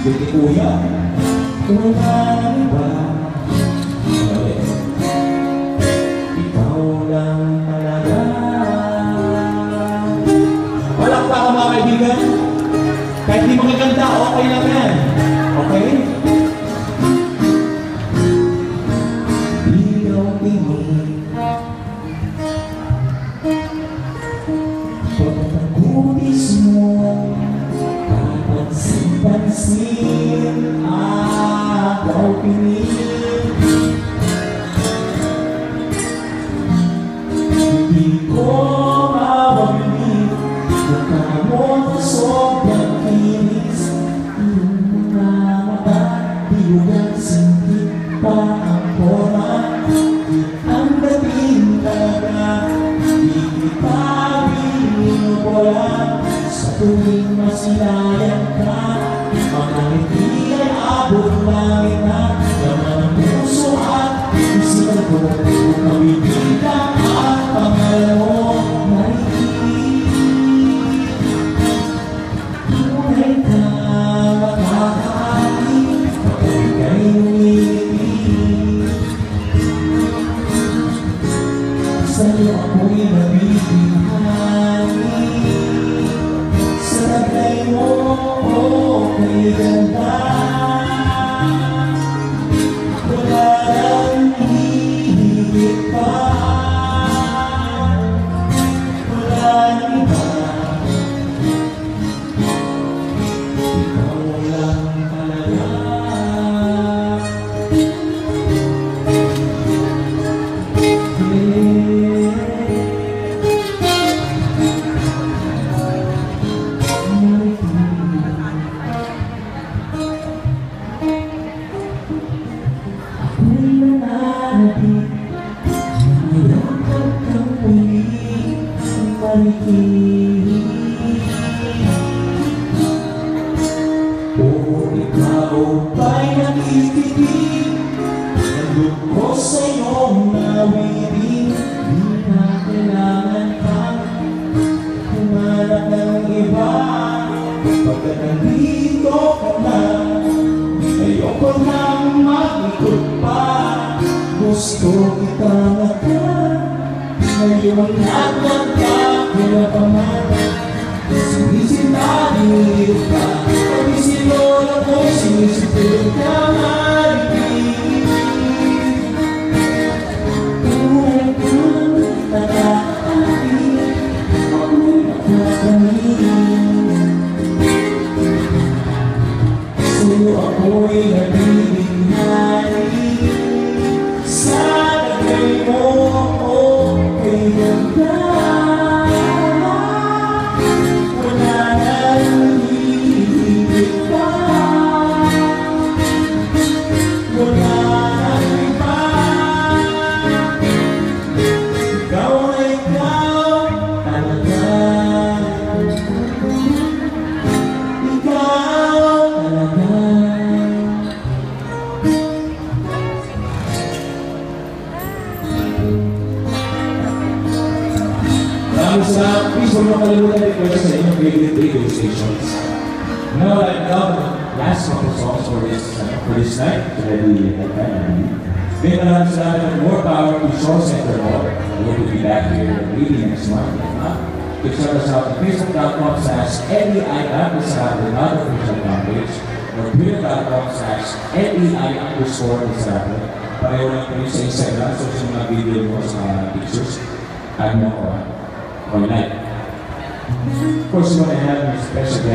Sige kuya, wala nang iba. Ikaw lang talaga. Palakpak ka mga kaibigan. Kahit di magaganda, okay lang yan. Okay? Ikaw tingin pagkakutis mo, kapansin-pansin, agaw pinig. Hindi ko mawaglig, mukha mo na sobrang kinis. Iyong mga mata, iyong singgit pa ang forma. Ang dating talaga, di kita binubola. Sa tuwing masilayan ka, mga ngiti ay abot langit na. Laman ang puso at isipan ko, kung mabibig ka at pangalan mo marinig. Tunay ka makakain kapag ika'y umibig. Sa'yo ako'y nabibigani. Sa tagay mo, okay ganda. Wala nang hihigit pa. Wala nang iba. Ikaw lang talaga. O ikaw ba'y nakikinig? Nandun ko sa iyong nawirin. Di na kailangan kang humanap ng iba. Pagkat nandito ka na, ayoko nang mag-ikot pa. Gusto kitang agad ngayon at magkakila pa man. Sinisintahin ka, pag-isilon ako'y sinisipin ka maripin. Tunay kang tataakin, ako'y nakakanin. Sa'yo ako'y nabibigyan. Sa tagay mo, okay ganda. Please huwag mo kalimutan request sa inyong favorite radio stations. Now, I've got the last couple songs for this night. Ready at that time. Then, more power to Shaw Center Hall. We'll be back here maybe next month. Check us out at facebook.com/LEI sa official page or twitter.com/LEI_Israel. Pareho lang po sa Instagram, so sa mga video mo sa pictures. Ano ko, or like. Of course, you want to have your special guest.